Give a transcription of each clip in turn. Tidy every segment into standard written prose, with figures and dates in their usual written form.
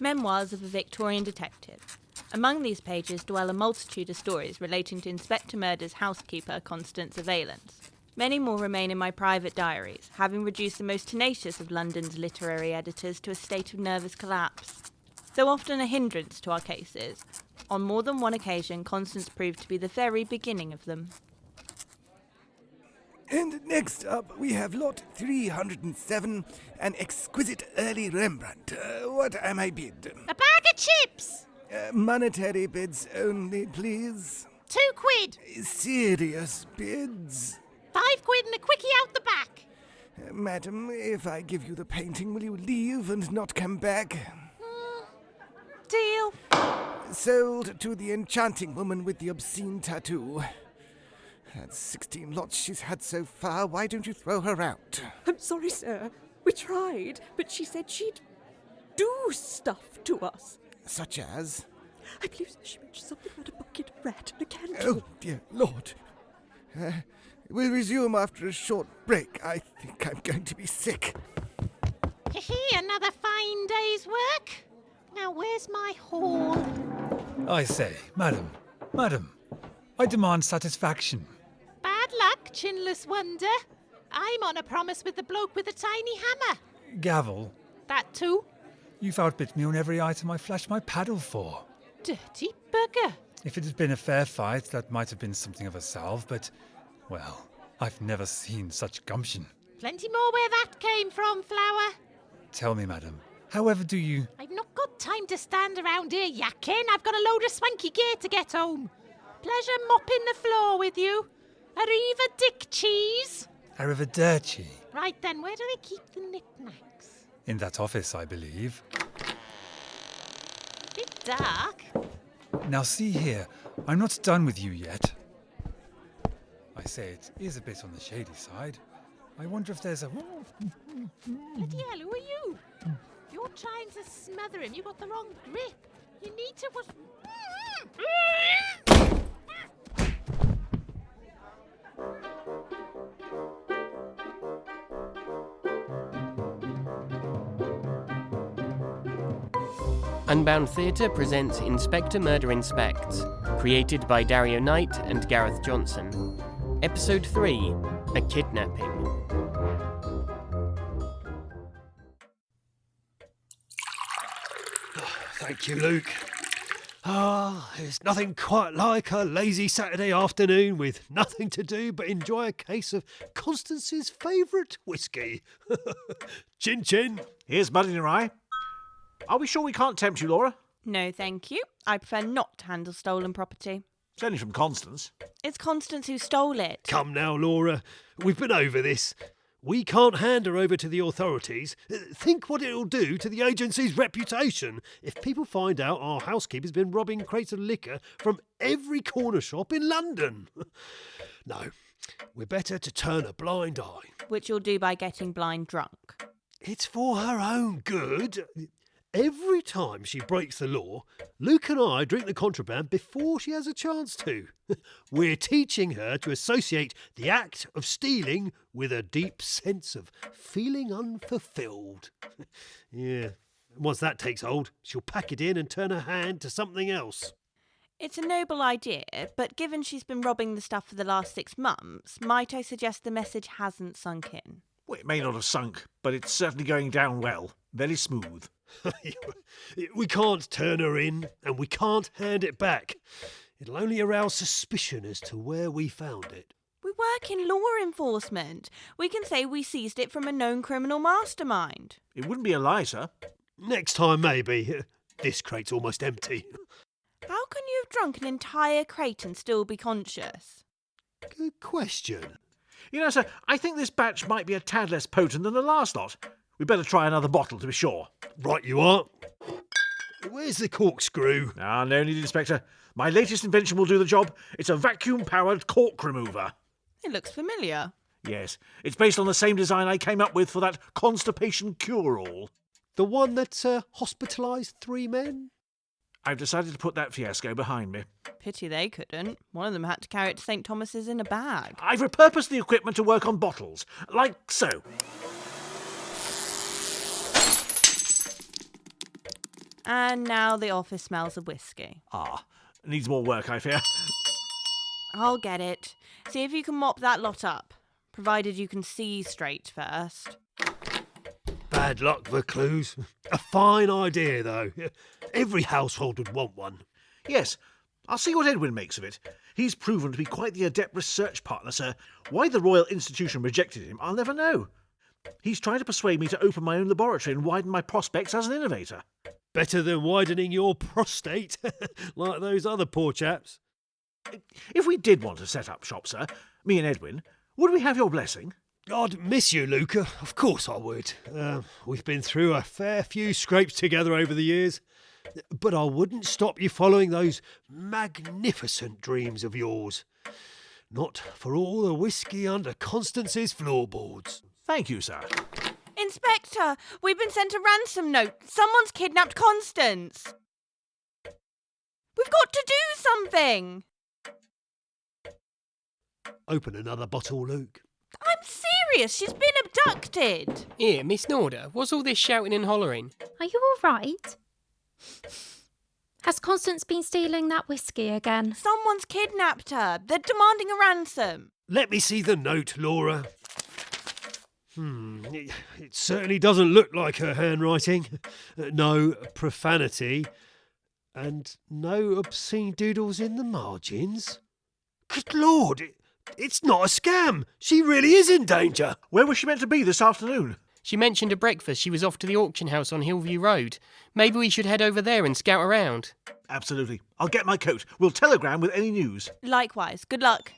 Memoirs of a Victorian Detective. Among these pages dwell a multitude of stories relating to Inspector Murder's housekeeper, Constant Surveillance. Many more remain in my private diaries, having reduced the most tenacious of London's literary editors to a state of nervous collapse. Though often a hindrance to our cases, on more than one occasion Constance proved to be the very beginning of them. And next up, we have lot 307, an exquisite early Rembrandt. What am I bid? A bag of chips! Monetary bids only, please. £2. Serious bids. £5 and a quickie out the back. Madam, if I give you the painting, will you leave and not come back? Deal. Sold to the enchanting woman with the obscene tattoo. That's 16 lots she's had so far. Why don't you throw her out? I'm sorry, sir. We tried, but she said she'd do stuff to us. Such as? I believe she mentioned something about a bucket rat and a candle. Oh, dear Lord. We'll resume after a short break. I think I'm going to be sick. Another fine day's work. Now, where's my haul? I say, madam, I demand satisfaction. Bad luck, chinless wonder. I'm on a promise with the bloke with the tiny hammer. Gavel, That too? you've outbid me on every item I flashed my paddle for. Dirty bugger. If it had been a fair fight, that might have been something of a salve, but, well, I've never seen such gumption. Plenty more where that came from, Flower. Tell me, madam, however do you... I've not got time to stand around here yakking. I've got a load of swanky gear to get home. Pleasure mopping the floor with you. Arriva Dick cheese. Arrivederci. Right then, where do they keep the knickknacks? In that office, I believe. Bit dark. Now see here, I'm not done with you yet. I say it is a bit on the shady side. I wonder if there's a... Bloody hell, who are you? You're trying to smother him. You got the wrong grip. You need to... Unbound Theatre presents Inspector Murder Inspects, created by Dario Knight and Gareth Johnson. Episode 3, A Kidnapping. Thank you, Luke. There's nothing quite like a lazy Saturday afternoon with nothing to do but enjoy a case of Constance's favourite whiskey. Chin chin. Here's mud in your eye. Are we sure we can't tempt you, Laura? No, thank you. I prefer not to handle stolen property. It's only from Constance. It's Constance who stole it. Come now, Laura. We've been over this. We can't hand her over to the authorities. Think what it'll do to the agency's reputation if people find out our housekeeper's been robbing crates of liquor from every corner shop in London. No, we're better to turn a blind eye. Which you'll do by getting blind drunk. It's for her own good. Every time she breaks the law, Luke and I drink the contraband before she has a chance to. We're teaching her to associate the act of stealing with a deep sense of feeling unfulfilled. Yeah, once that takes hold, she'll pack it in and turn her hand to something else. It's a noble idea, but given she's been robbing the stuff for the last 6 months, might I suggest the message hasn't sunk in? Well, it may not have sunk, but it's certainly going down well. Very smooth. We can't turn her in, and we can't hand it back. It'll only arouse suspicion as to where we found it. We work in law enforcement. We can say we seized it from a known criminal mastermind. It wouldn't be a lie, sir. Next time, maybe. This crate's almost empty. How can you have drunk an entire crate and still be conscious? Good question. You know, sir, I think this batch might be a tad less potent than the last lot. We'd better try another bottle to be sure. Right you are. Where's the corkscrew? No need, Inspector. My latest invention will do the job. It's a vacuum-powered cork remover. It looks familiar. Yes, it's based on the same design I came up with for that constipation cure-all. The one that hospitalised 3 men? I've decided to put that fiasco behind me. Pity they couldn't. One of them had to carry it to St. Thomas's in a bag. I've repurposed the equipment to work on bottles, like so. And now the office smells of whiskey. Ah, needs more work, I fear. I'll get it. See if you can mop that lot up, provided you can see straight first. Bad luck for clues. A fine idea, though. Every household would want one. Yes, I'll see what Edwin makes of it. He's proven to be quite the adept research partner, sir. Why the Royal Institution rejected him, I'll never know. He's trying to persuade me to open my own laboratory and widen my prospects as an innovator. Better than widening your prostate, like those other poor chaps. If we did want to set up shop, sir, me and Edwin, would we have your blessing? I'd miss you, Luca. Of course I would. We've been through a fair few scrapes together over the years. But I wouldn't stop you following those magnificent dreams of yours. Not for all the whiskey under Constance's floorboards. Thank you, sir. Inspector, we've been sent a ransom note. Someone's kidnapped Constance. We've got to do something. Open another bottle, Luke. I'm serious. She's been abducted. Here, Miss Norder, what's all this shouting and hollering? Are you all right? Has Constance been stealing that whiskey again? Someone's kidnapped her. They're demanding a ransom. Let me see the note, Laura. It certainly doesn't look like her handwriting. No profanity. And no obscene doodles in the margins. Good Lord, it's not a scam. She really is in danger. Where was she meant to be this afternoon? She mentioned at breakfast she was off to the auction house on Hillview Road. Maybe we should head over there and scout around. Absolutely. I'll get my coat. We'll telegram with any news. Likewise. Good luck.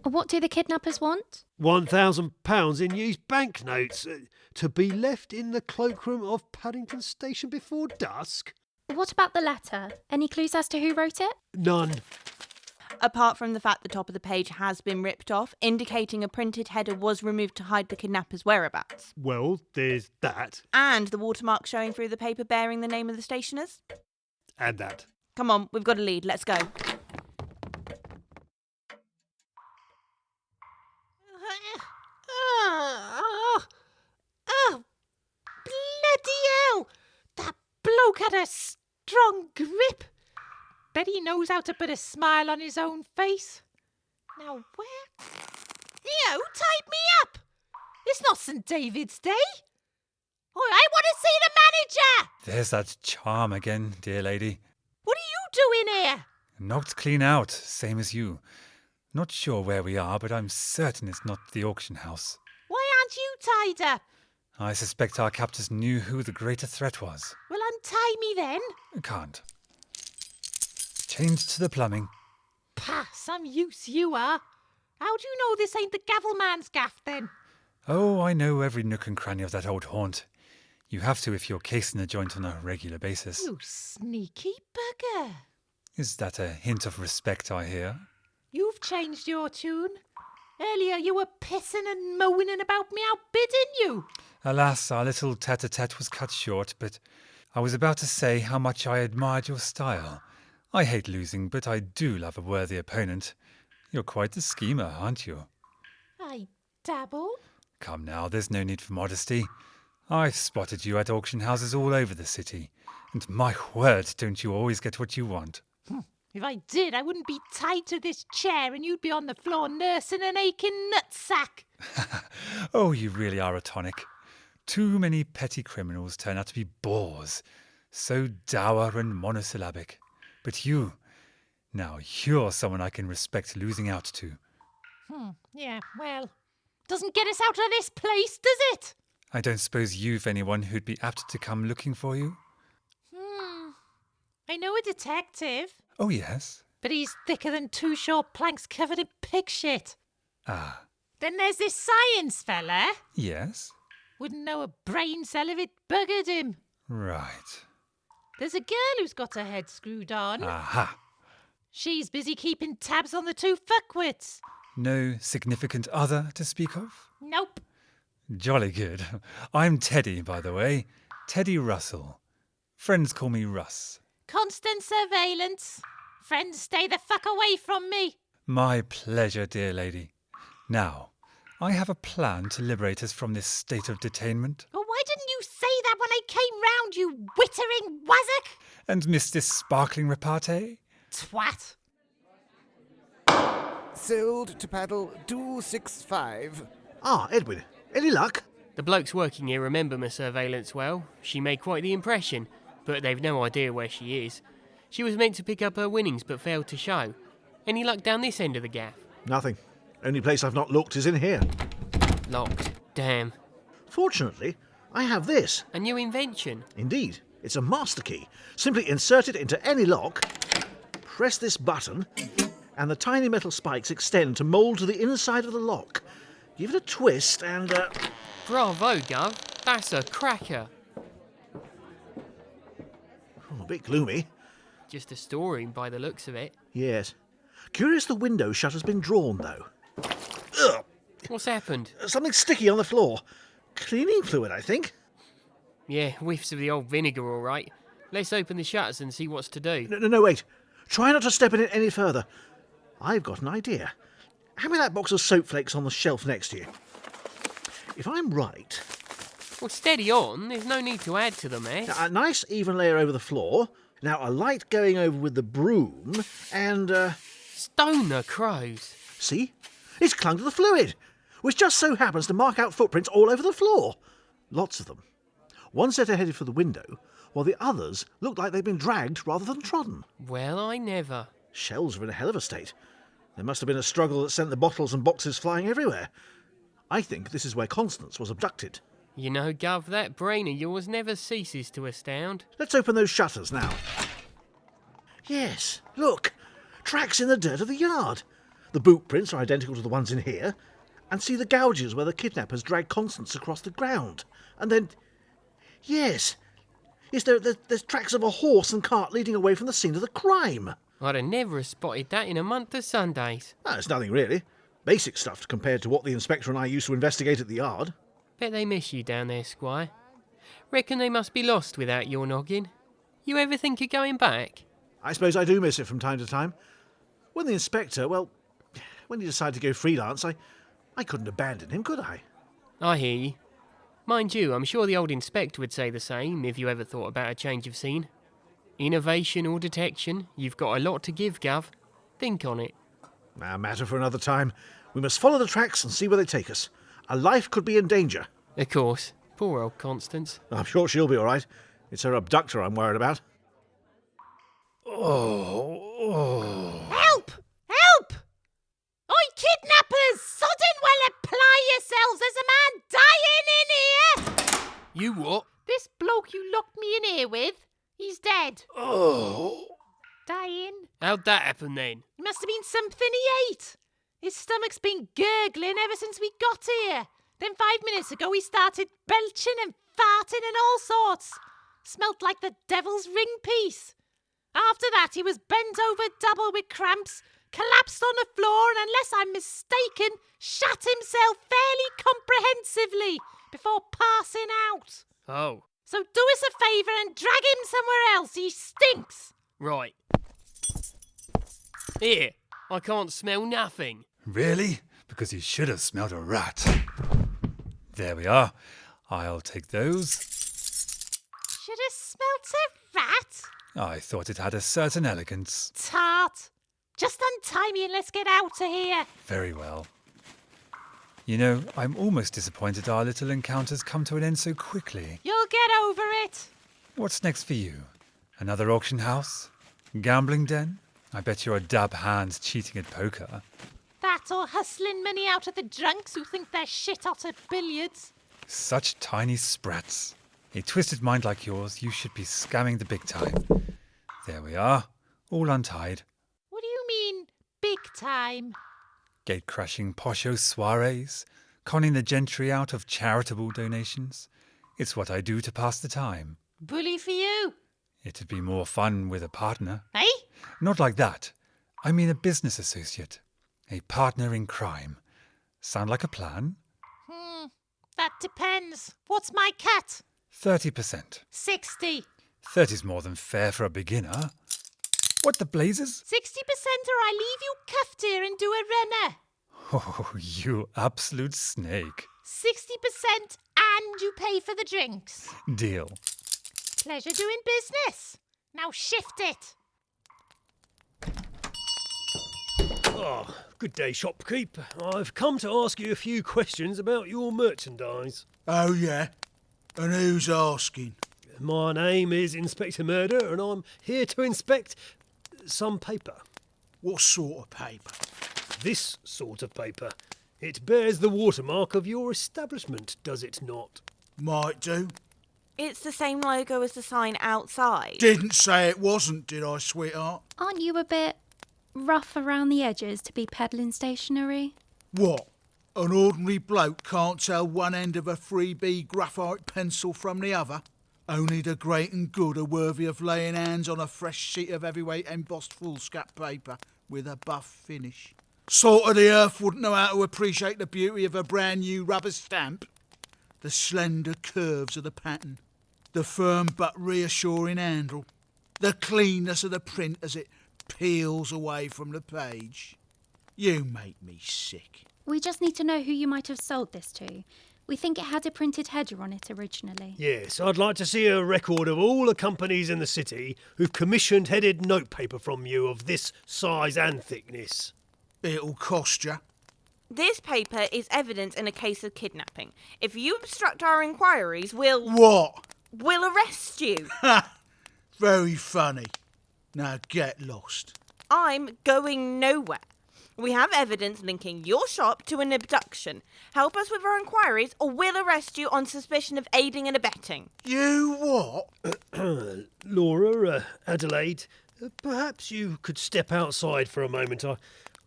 What do the kidnappers want? £1,000 in used banknotes to be left in the cloakroom of Paddington Station before dusk. What about the letter? Any clues as to who wrote it? None. Apart from the fact the top of the page has been ripped off, indicating a printed header was removed to hide the kidnappers' whereabouts. Well, there's that. And the watermark showing through the paper bearing the name of the stationers. And that. Come on, we've got a lead. Let's go. Oh, bloody hell! That bloke had a strong grip. Bet he knows how to put a smile on his own face. Now where? Here, who tied me up? It's not St. David's Day. Oh, I want to see the manager! There's that charm again, dear lady. What are you doing here? Knocked clean out, same as you. Not sure where we are, but I'm certain it's not the auction house. Why aren't you tied up? I suspect our captors knew who the greater threat was. Well, untie me then. Can't. Change to the plumbing. Pah, some use you are. How do you know this ain't the gavelman's gaff then? Oh, I know every nook and cranny of that old haunt. You have to if you're casing the joint on a regular basis. You sneaky bugger. Is that a hint of respect, I hear? You've changed your tune. Earlier you were pissing and moaning about me outbidding you. Alas, our little tete-a-tete was cut short, but I was about to say how much I admired your style. I hate losing, but I do love a worthy opponent. You're quite the schemer, aren't you? I dabble. Come now, there's no need for modesty. I've spotted you at auction houses all over the city, and my word, don't you always get what you want? If I did, I wouldn't be tied to this chair and you'd be on the floor nursing an aching nutsack. Oh, you really are a tonic. Too many petty criminals turn out to be bores, so dour and monosyllabic. But you, now you're someone I can respect losing out to. Yeah, well, doesn't get us out of this place, does it? I don't suppose you've anyone who'd be apt to come looking for you? I know a detective, Oh, yes. but he's thicker than two short planks covered in pig shit. Ah, Then there's this science fella. yes? Wouldn't know a brain cell if it buggered him. Right. There's a girl who's got her head screwed on. Aha. She's busy keeping tabs on the two fuckwits. No significant other to speak of? Nope. Jolly good. I'm Teddy, by the way. Teddy Russell. Friends call me Russ. Constant surveillance. Friends, stay the fuck away from me. My pleasure, dear lady. Now, I have a plan to liberate us from this state of detainment. Well, why didn't you say that when I came round, you wittering wazzock? And miss this sparkling repartee? Twat. Sold to paddle 265. Ah, Edwin, any luck? The blokes working here remember my surveillance well. She made quite the impression, but they've no idea where she is. She was meant to pick up her winnings but failed to show. Any luck down this end of the gaff? Nothing. Only place I've not looked is in here. Locked. Damn. Fortunately, I have this. A new invention. Indeed, it's a master key. Simply insert it into any lock, press this button, and the tiny metal spikes extend to mould to the inside of the lock. Give it a twist and... Bravo, Gov. That's a cracker. a bit gloomy. Just a storeroom by the looks of it. Yes. Curious the window shutter's been drawn, though. Ugh. What's happened? Something sticky on the floor. Cleaning fluid, I think. Yeah, whiffs of the old vinegar, all right. Let's open the shutters and see what's to do. No, wait. Try not to step in it any further. I've got an idea. Hand me that box of soap flakes on the shelf next to you. If I'm right... Well, steady on. There's no need to add to them, eh? Now, a nice even layer over the floor. Now, a light going over with the broom, and... Stone the crows. See? It's clung to the fluid, which just so happens to mark out footprints all over the floor. Lots of them. One set are headed for the window, while the others look like they've been dragged rather than trodden. Well, I never. Shelves are in a hell of a state. There must have been a struggle that sent the bottles and boxes flying everywhere. I think this is where Constance was abducted. You know, Gov, that brain of yours never ceases to astound. Let's open those shutters now. Yes, look. Tracks in the dirt of the yard. The boot prints are identical to the ones in here. And see the gouges where the kidnappers dragged Constance across the ground. And then... Yes, there's tracks of a horse and cart leading away from the scene of the crime. I'd have never have spotted that in a month of Sundays. No, it's nothing really. Basic stuff compared to what the inspector and I used to investigate at the yard. Bet they miss you down there, Squire. Reckon they must be lost without your noggin. You ever think of going back? I suppose I do miss it from time to time. When the inspector, well, when he decided to go freelance, I couldn't abandon him, could I? I hear you. Mind you, I'm sure the old inspector would say the same if you ever thought about a change of scene. Innovation or detection, you've got a lot to give, Gov. Think on it. A matter for another time. We must follow the tracks and see where they take us. A life could be in danger. Of course. Poor old Constance. I'm sure she'll be all right. It's her abductor I'm worried about. Help! Help! Oi, kidnappers! Sodden well apply yourselves! There's a man dying in here! You what? This bloke you locked me in here with, he's dead. Dying? How'd that happen then? It must have been something he ate. His stomach's been gurgling ever since we got here. Then 5 minutes ago he started belching and farting and all sorts. Smelt like the devil's ring piece. After that he was bent over double with cramps, collapsed on the floor and, unless I'm mistaken, shat himself fairly comprehensively before passing out. Oh, So do us a favour and drag him somewhere else. He stinks. right. Here, I can't smell nothing. Really? Because you should have smelled a rat. There we are. I'll take those. Should have smelt a rat. I thought it had a certain elegance. Tart. Just untie me and let's get out of here. Very well. You know, I'm almost disappointed our little encounter's come to an end so quickly. You'll get over it. What's next for you? Another auction house? Gambling den? I bet you're a dab hand cheating at poker. That or hustling money out of the drunks who think they're shit hot at billiards. Such tiny sprats. A twisted mind like yours, you should be scamming the big time. There we are, all untied. What do you mean, big time? Gate-crashing posho soirees, conning the gentry out of charitable donations. It's what I do to pass the time. Bully for you. It'd be more fun with a partner. Eh? Not like that. I mean a business associate. A partner in crime. Sound like a plan? That depends. What's my cut? 30%. 60. 30's more than fair for a beginner. What the blazes? 60% or I leave you cuffed here and do a runner. Oh, you absolute snake. 60% and you pay for the drinks. Deal. Pleasure doing business. Now shift it. Oh, good day, shopkeep. I've come to ask you a few questions about your merchandise. Oh, yeah? And who's asking? My name is Inspector Murder, and I'm here to inspect some paper. What sort of paper? This sort of paper. It bears the watermark of your establishment, does it not? Might do. It's the same logo as the sign outside. Didn't say it wasn't, did I, sweetheart? Aren't you a bit rough around the edges to be peddling stationery? What? An ordinary bloke can't tell one end of a 3B graphite pencil from the other? Only the great and good are worthy of laying hands on a fresh sheet of heavyweight embossed foolscap paper with a buff finish. Salt of the earth wouldn't know how to appreciate the beauty of a brand new rubber stamp. The slender curves of the pattern, the firm but reassuring handle, the cleanness of the print as it peels away from the page. You make me sick. We just need to know who you might have sold this to. We think it had a printed header on it originally. Yes, I'd like to see a record of all the companies in the city who've commissioned headed notepaper from you of this size and thickness. It'll cost you. This paper is evidence in a case of kidnapping. If you obstruct our inquiries, we'll arrest you. Ha! Very funny. Now get lost. I'm going nowhere. We have evidence linking your shop to an abduction. Help us with our inquiries or we'll arrest you on suspicion of aiding and abetting. You what? Laura, Adelaide, perhaps you could step outside for a moment.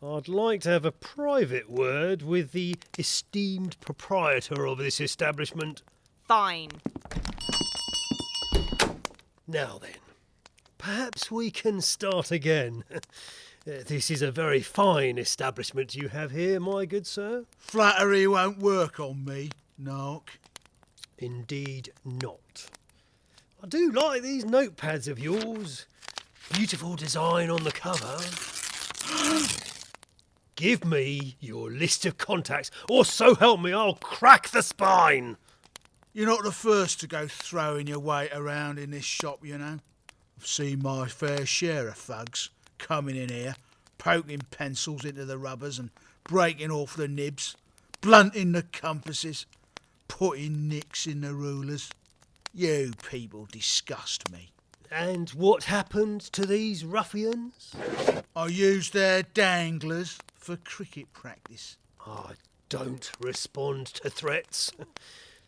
I'd like to have a private word with the esteemed proprietor of this establishment. Fine. Now then, perhaps we can start again. This is a very fine establishment you have here, my good sir. Flattery won't work on me, Nark. Indeed not. I do like these notepads of yours. Beautiful design on the cover. Give me your list of contacts, or so help me, I'll crack the spine. You're not the first to go throwing your weight around in this shop, you know. I've seen my fair share of thugs coming in here, poking pencils into the rubbers and breaking off the nibs, blunting the compasses, putting nicks in the rulers. You people disgust me. And what happened to these ruffians? I used their danglers for cricket practice. I don't respond to threats.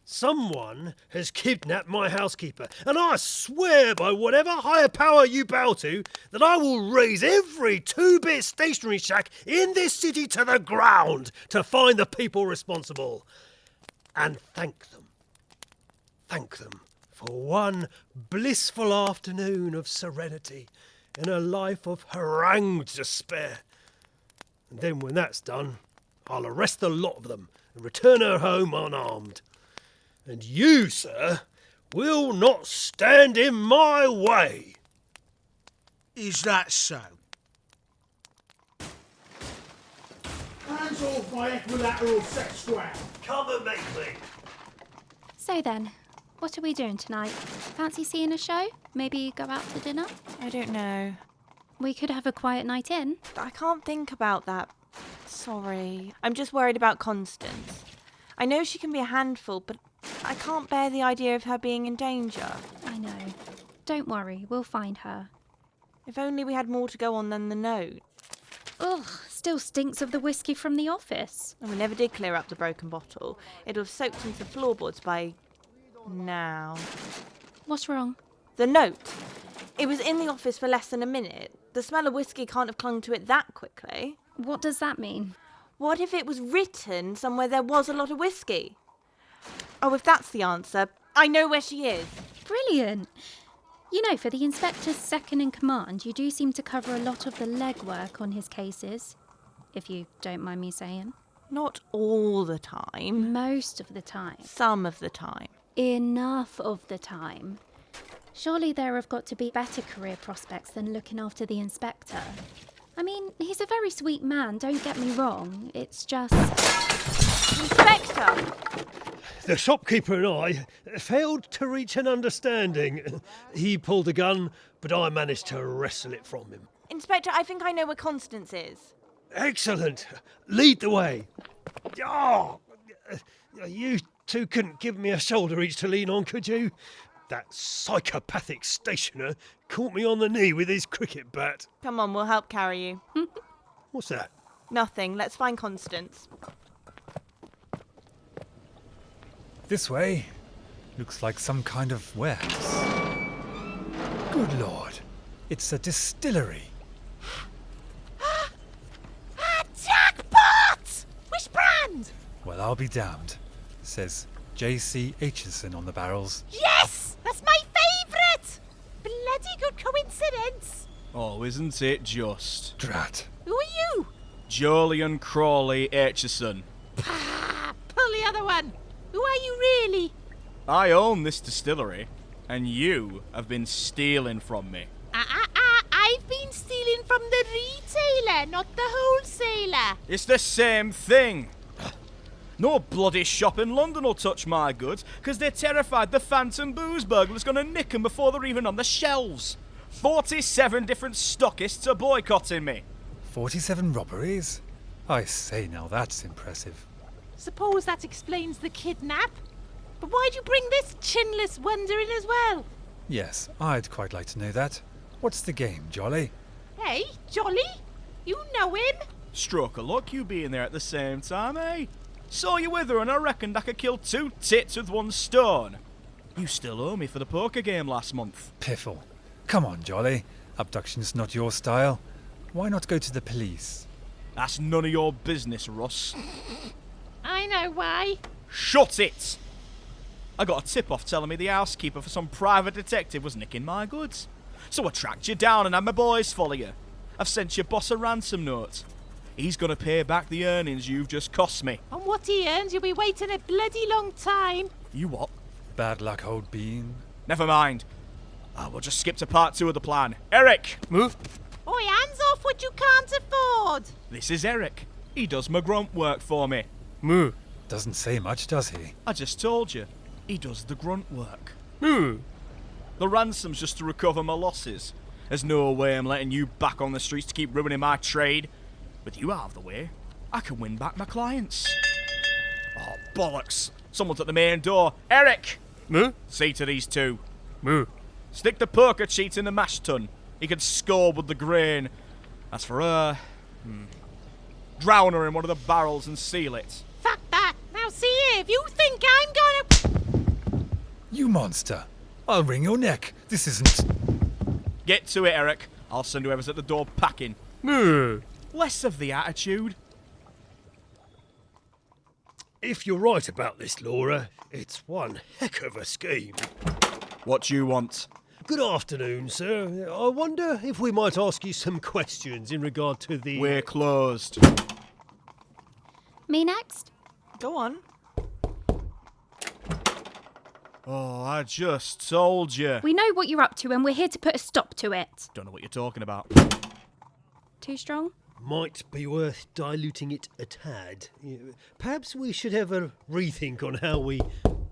Someone has kidnapped my housekeeper, and I swear by whatever higher power you bow to that I will raise every two-bit stationery shack in this city to the ground to find the people responsible. And thank them for one blissful afternoon of serenity in a life of harangued despair. And then when that's done, I'll arrest the lot of them and return her home unarmed. And you, sir, will not stand in my way. Is that so? Hands off my equilateral sex square. Come and make me. So then, what are we doing tonight? Fancy seeing a show? Maybe go out to dinner? I don't know. We could have a quiet night in. I can't think about that. Sorry. I'm just worried about Constance. I know she can be a handful, but I can't bear the idea of her being in danger. I know. Don't worry, we'll find her. If only we had more to go on than the note. Ugh, still stinks of the whiskey from the office. And we never did clear up the broken bottle. It'll have soaked into the floorboards by now. What's wrong? The note. It was in the office for less than a minute. The smell of whiskey can't have clung to it that quickly. What does that mean? What if it was written somewhere there was a lot of whiskey? Oh, if that's the answer, I know where she is. Brilliant. You know, for the inspector's second in command, you do seem to cover a lot of the legwork on his cases, if you don't mind me saying. Not all the time. Most of the time. Some of the time. Enough of the time. Surely there have got to be better career prospects than looking after the inspector. I mean, he's a very sweet man, don't get me wrong. It's just... Inspector! The shopkeeper and I failed to reach an understanding. He pulled a gun, but I managed to wrestle it from him. Inspector, I think I know where Constance is. Excellent. Lead the way. Oh, you two couldn't give me a shoulder each to lean on, could you? That psychopathic stationer caught me on the knee with his cricket bat. Come on, we'll help carry you. What's that? Nothing. Let's find Constance. This way. Looks like some kind of warehouse. Good lord. It's a distillery. Jackpot! Which brand? Well, I'll be damned. Says J.C. Aitchison on the barrels. Yes! That's my favourite! Bloody good coincidence. Oh, isn't it just? Drat. Who are you? Julian Crawley Aitchison. Pull the other one. Who are you really? I own this distillery, and you have been stealing from me. I've been stealing from the retailer, not the wholesaler. It's the same thing. No bloody shop in London will touch my goods, because they're terrified the phantom booze burglar's going to nick them before they're even on the shelves. 47 different stockists are boycotting me. 47 robberies? I say, now that's impressive. Suppose that explains the kidnap. But why'd you bring this chinless wonder in as well? Yes, I'd quite like to know that. What's the game, Jolly? Hey, Jolly? You know him? Stroke of luck you being there at the same time, eh? Saw you with her and I reckoned I could kill 2 tits with 1 stone. You still owe me for the poker game last month. Piffle. Come on, Jolly. Abduction's not your style. Why not go to the police? That's none of your business, Russ. I know why. Shut it! I got a tip-off telling me the housekeeper for some private detective was nicking my goods. So I tracked you down and had my boys follow you. I've sent your boss a ransom note. He's gonna pay back the earnings you've just cost me. On what he earns, you'll be waiting a bloody long time. You what? Bad luck, old bean. Never mind. We'll just skip to part 2 of the plan. Eric! Move. Oi, hands off what you can't afford. This is Eric. He does my grunt work for me. Move. Doesn't say much, does he? I just told you. He does the grunt work. Move. The ransom's just to recover my losses. There's no way I'm letting you back on the streets to keep ruining my trade. With you out of the way, I can win back my clients. Oh, bollocks. Someone's at the main door. Eric! Move. See to these 2. Move. Stick the poker cheat in the mash tun. He can score with the grain. As for her... drown her in one of the barrels and seal it. Fuck that. Now see here, if you think I'm gonna... You monster. I'll wring your neck. This isn't... Get to it, Eric. I'll send whoever's at the door packing. Move. Less of the attitude. If you're right about this, Laura, it's one heck of a scheme. What you want? Good afternoon, sir. I wonder if we might ask you some questions in regard to the... We're closed. Me next? Go on. Oh, I just told you. We know what you're up to and we're here to put a stop to it. Don't know what you're talking about. Too strong? Might be worth diluting it a tad. Perhaps we should have a rethink on how we...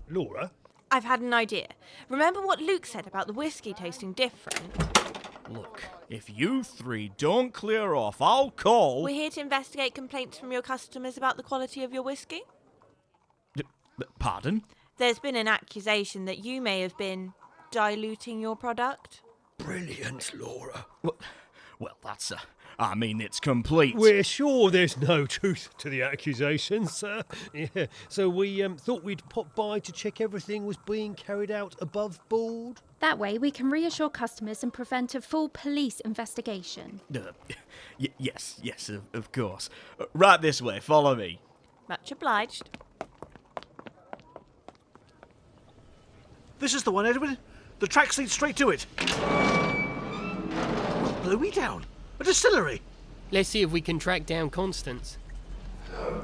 Laura? I've had an idea. Remember what Luke said about the whiskey tasting different? Look, if you 3 don't clear off, I'll call... We're here to investigate complaints from your customers about the quality of your whiskey. Pardon? There's been an accusation that you may have been diluting your product. Brilliant, Laura. Well, that's... I mean, it's complete. We're sure there's no truth to the accusations, sir. Yeah. So we thought we'd pop by to check everything was being carried out above board. That way we can reassure customers and prevent a full police investigation. Yes, of course. Right this way, follow me. Much obliged. This is the one, Edwin. The tracks lead straight to it. What blew me down? A distillery. Let's see if we can track down Constance. Hello?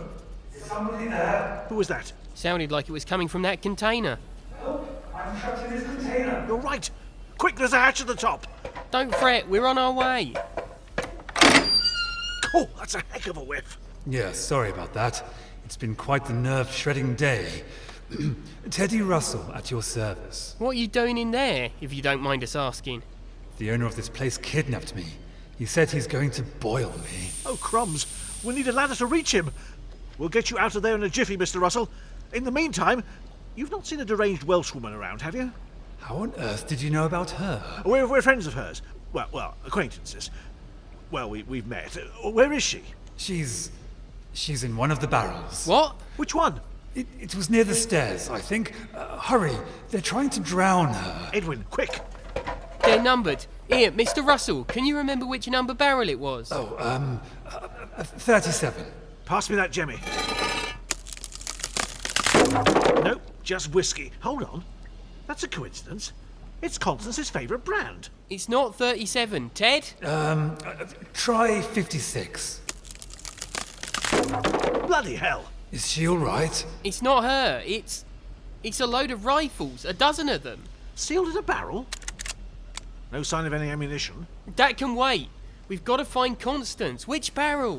Is somebody there? Who was that? Sounded like it was coming from that container. Help! I'm trapped in this container. You're right. Quick, there's a hatch at the top. Don't fret, we're on our way. Oh, that's a heck of a whiff. Yeah, sorry about that. It's been quite the nerve-shredding day. Teddy Russell, at your service. What are you doing in there, if you don't mind us asking? The owner of this place kidnapped me. He said he's going to boil me. Oh, crumbs. We'll need a ladder to reach him. We'll get you out of there in a jiffy, Mr. Russell. In the meantime, you've not seen a deranged Welshwoman around, have you? How on earth did you know about her? We're friends of hers. Well, acquaintances. Well, we've met. Where is she? She's in one of the barrels. What? Which one? It was near the stairs, I think. Hurry, they're trying to drown her. Edwin, quick. They're numbered. Here, Mr. Russell, can you remember which number barrel it was? 37. Pass me that jemmy. Nope, just whiskey. Hold on. That's a coincidence. It's Constance's favourite brand. It's not 37, Ted. Try 56. Bloody hell. Is she all right? It's not her. It's a load of rifles, a dozen of them. Sealed in a barrel? No sign of any ammunition? That can wait. We've got to find Constance. Which barrel?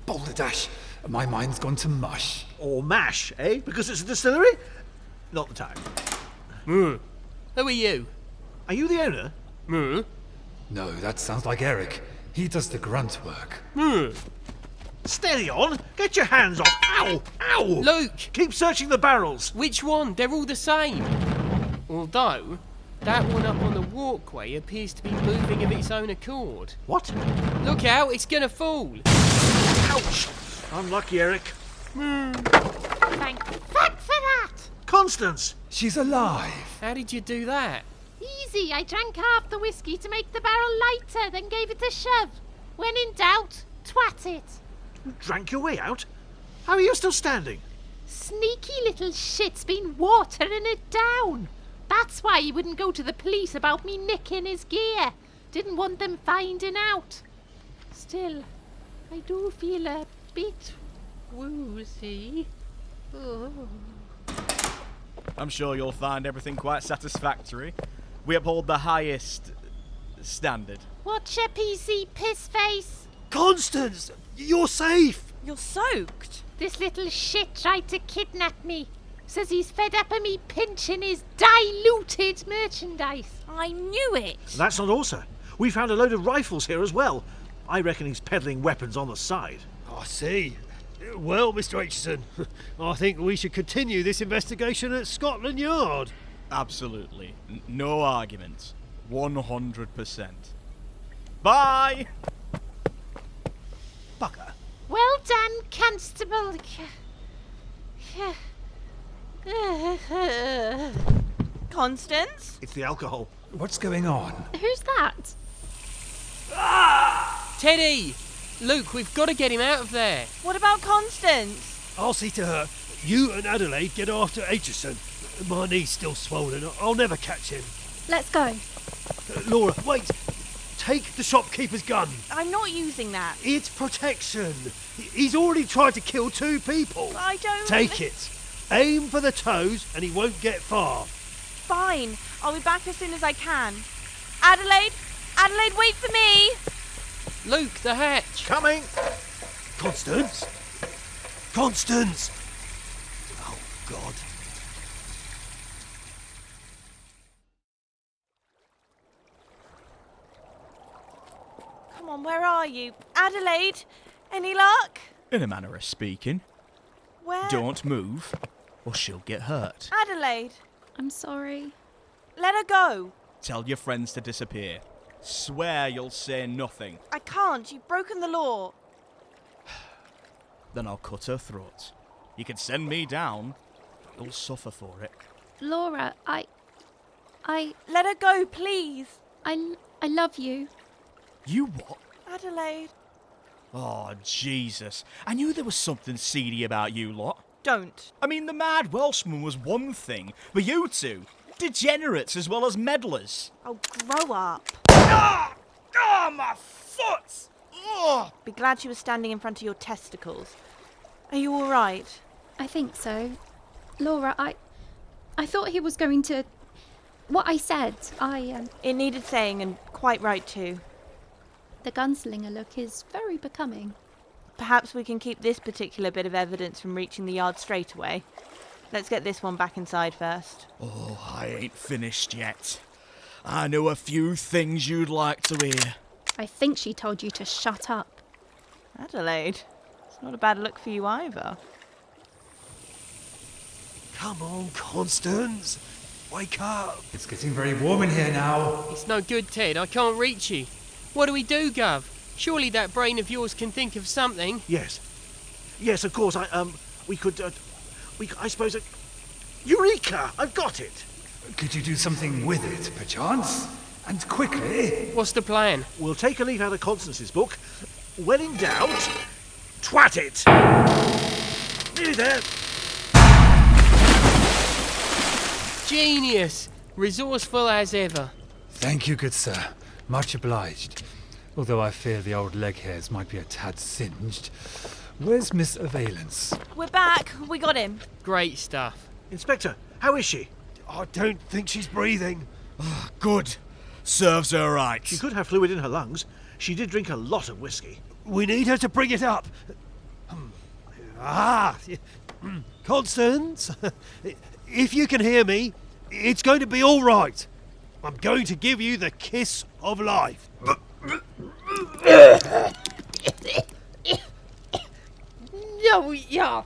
Boulder Dash. My mind's gone to mush. Or mash, eh? Because it's a distillery? Not the time. Who are you? Are you the owner? No, that sounds like Eric. He does the grunt work. Steady on! Get your hands off! Ow! Ow! Luke! Keep searching the barrels! Which one? They're all the same. Although, that one up on the walkway appears to be moving of its own accord. What? Look out, it's gonna fall. Ouch! Unlucky, Eric. Thank fuck for that! Constance! She's alive. How did you do that? Easy, I drank half the whiskey to make the barrel lighter, then gave it a shove. When in doubt, twat it. You drank your way out? How are you still standing? Sneaky little shit's been watering it down. That's why he wouldn't go to the police about me nicking his gear. Didn't want them finding out. Still, I do feel a bit woozy. Oh. I'm sure you'll find everything quite satisfactory. We uphold the highest standard. What's your PC, piss face? Constance! You're safe! You're soaked. This little shit tried to kidnap me. Says he's fed up of me pinching his diluted merchandise. I knew it. That's not all, sir. We found a load of rifles here as well. I reckon he's peddling weapons on the side. I see. Well, Mr. Aitchison, I think we should continue this investigation at Scotland Yard. Absolutely. No arguments. 100%. Bye! Bucker. Well done, Constable. Constance? It's the alcohol. What's going on? Who's that? Teddy! Luke, we've got to get him out of there. What about Constance? I'll see to her. You and Adelaide get after Aitchison. My knee's still swollen. I'll never catch him. Let's go. Laura, wait. Take the shopkeeper's gun. I'm not using that. It's protection. He's already tried to kill 2 people. I don't... Take it. Aim for the toes and he won't get far. Fine. I'll be back as soon as I can. Adelaide? Adelaide, wait for me! Luke, the hatch. Coming! Constance? Constance! Oh, God. Come on, where are you? Adelaide? Any luck? In a manner of speaking. Where? Don't move, or she'll get hurt. Adelaide, I'm sorry. let her go. Tell your friends to disappear. Swear you'll say nothing. I can't. You've broken the law. Then I'll cut her throat. You can send me down. You'll suffer for it. Laura, I Let her go, please. love you. You what? Adelaide. Oh, Jesus. I knew there was something seedy about you lot. Don't. I mean, the mad Welshman was one thing, but you two, degenerates as well as meddlers. Oh, grow up. Ah! Ah, my foot! Oh! Be glad she was standing in front of your testicles. Are you all right? I think so. Laura, I thought he was going to... What I said, It needed saying, and quite right too. The gunslinger look is very becoming. Perhaps we can keep this particular bit of evidence from reaching the yard straight away. Let's get this one back inside first. Oh, I ain't finished yet. I know a few things you'd like to hear. I think she told you to shut up. Adelaide, it's not a bad look for you either. Come on, Constance. Wake up. It's getting very warm in here now. It's no good, Ted. I can't reach you. What do we do, Gov? Surely that brain of yours can think of something. Yes. Yes, of course. We could, I suppose... Eureka! I've got it! Could you do something with it, perchance? And quickly? What's the plan? We'll take a leaf out of Constance's book. When in doubt, twat it! Nearly there. Genius! Resourceful as ever. Thank you, good sir. Much obliged. Although I fear the old leg hairs might be a tad singed. Where's Miss Valence? We're back. We got him. Great stuff. Inspector, how is she? I don't think she's breathing. Good. Serves her right. She could have fluid in her lungs. She did drink a lot of whiskey. We need her to bring it up. Constance, if you can hear me, it's going to be all right. I'm going to give you the kiss of life. No, you're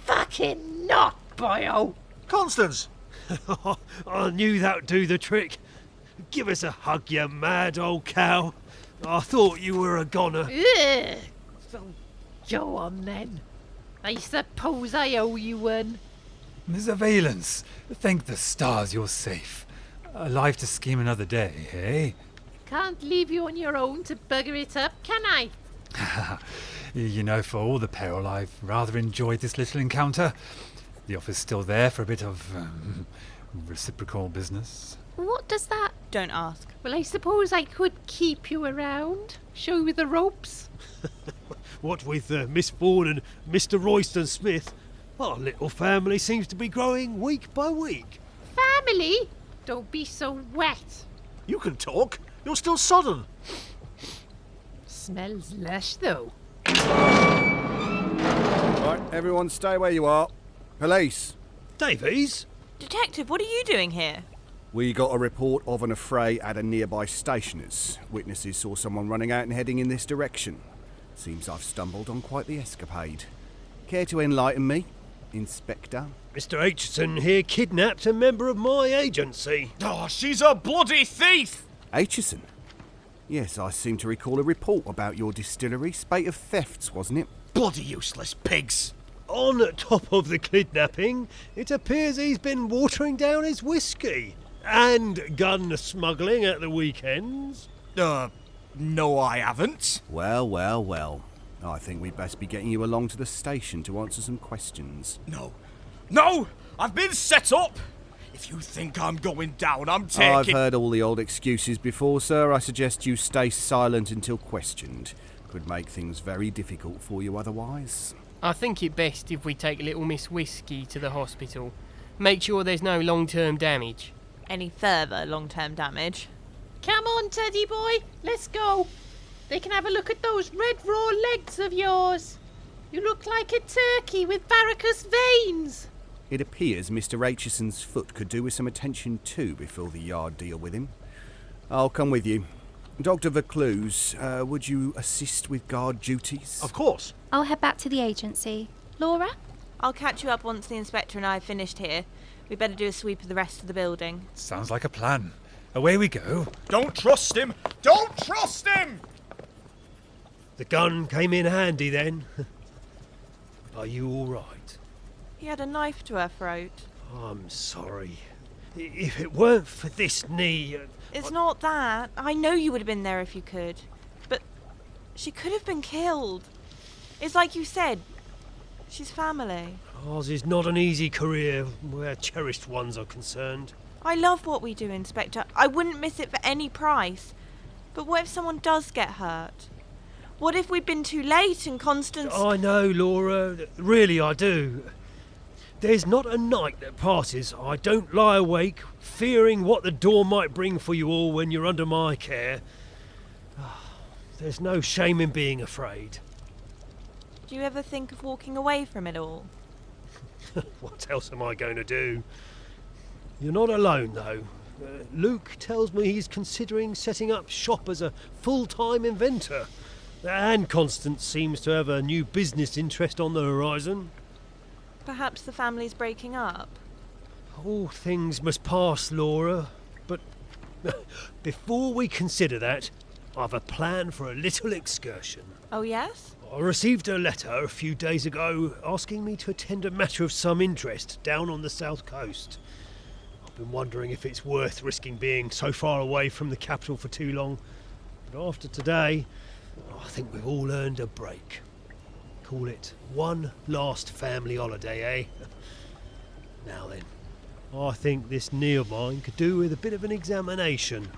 fucking not, boyo. Constance! I knew that'd do the trick. Give us a hug, you mad old cow. I thought you were a goner. Ugh. So, go on then. I suppose I owe you one. Miss Valence, thank the stars you're safe. Alive to scheme another day, eh? Can't leave you on your own to bugger it up, can I? You know, for all the peril, I've rather enjoyed this little encounter. The offer's still there for a bit of reciprocal business. What does that... Don't ask. Well, I suppose I could keep you around, show you the ropes. What with Miss Vaughan and Mr. Royston Smith, our little family seems to be growing week by week. Family? Don't be so wet. You can talk. You're still sodden. Smells lush, though. Right, everyone stay where you are. Police. Davies? Detective, what are you doing here? We got a report of an affray at a nearby stationer's. Witnesses saw someone running out and heading in this direction. Seems I've stumbled on quite the escapade. Care to enlighten me, Inspector? Mr. Aitchison here kidnapped a member of my agency. Oh, she's a bloody thief! Aitchison? Yes, I seem to recall a report about your distillery. Spate of thefts, wasn't it? Bloody useless pigs! On top of the kidnapping, it appears he's been watering down his whiskey. And gun smuggling at the weekends. No I haven't. Well, well, well. I think we'd best be getting you along to the station to answer some questions. No! I've been set up! If you think I'm going down, I'm taking... I've heard all the old excuses before, sir. I suggest you stay silent until questioned. Could make things very difficult for you otherwise. I think it best if we take little Miss Whiskey to the hospital. Make sure there's no long-term damage. Any further long-term damage? Come on, Teddy boy, let's go. They can have a look at those red raw legs of yours. You look like a turkey with varicose veins. It appears Mr. Aitchison's foot could do with some attention too before the yard deal with him. I'll come with you. Dr. Vercluse, would you assist with guard duties? Of course. I'll head back to the agency. Laura? I'll catch you up once the inspector and I have finished here. We better do a sweep of the rest of the building. Sounds like a plan. Away we go. Don't trust him! Don't trust him! The gun came in handy then. Are you all right? He had a knife to her throat. I'm sorry. If it weren't for this knee... It's not that. I know you would have been there if you could. But she could have been killed. It's like you said. She's family. Ours is not an easy career where cherished ones are concerned. I love what we do, Inspector. I wouldn't miss it for any price. But what if someone does get hurt? What if we'd been too late and Constance... I know, Laura. Really, I do. There's not a night that passes I don't lie awake, fearing what the door might bring for you all when you're under my care. there's no shame in being afraid. Do you ever think of walking away from it all? What else am I going to do? You're not alone, though. Luke tells me he's considering setting up shop as a full-time inventor. And Constance seems to have a new business interest on the horizon. Perhaps the family's breaking up. All things must pass, Laura. But before we consider that, I've a plan for a little excursion. Oh, yes? I received a letter a few days ago asking me to attend a matter of some interest down on the south coast. I've been wondering if it's worth risking being so far away from the capital for too long. But after today, I think we've all earned a break. Call it one last family holiday, eh? Now then, I think this knee of mine could do with a bit of an examination.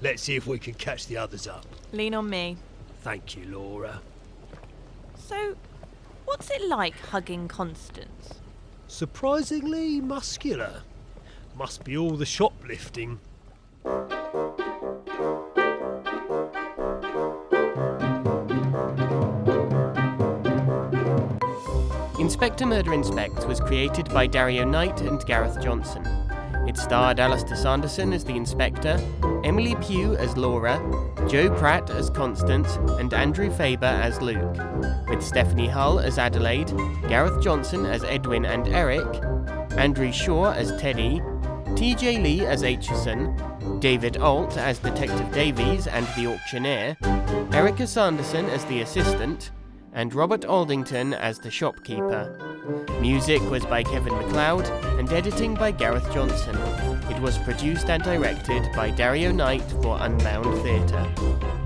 Let's see if we can catch the others up. Lean on me. Thank you, Laura. So, what's it like hugging Constance? Surprisingly muscular. Must be all the shoplifting. Inspector Murder Inspect was created by Dario Knight and Gareth Johnson. It starred Alistair Sanderson as the Inspector, Emily Pugh as Laura, Joe Pratt as Constance, and Andrew Faber as Luke, with Stephanie Hull as Adelaide, Gareth Johnson as Edwin and Eric, Andrew Shaw as Teddy, TJ Lee as Aitchison, David Alt as Detective Davies and the Auctioneer, Erica Sanderson as the Assistant, and Robert Aldington as the Shopkeeper. Music was by Kevin MacLeod and editing by Gareth Johnson. It was produced and directed by Dario Knight for Unbound Theatre.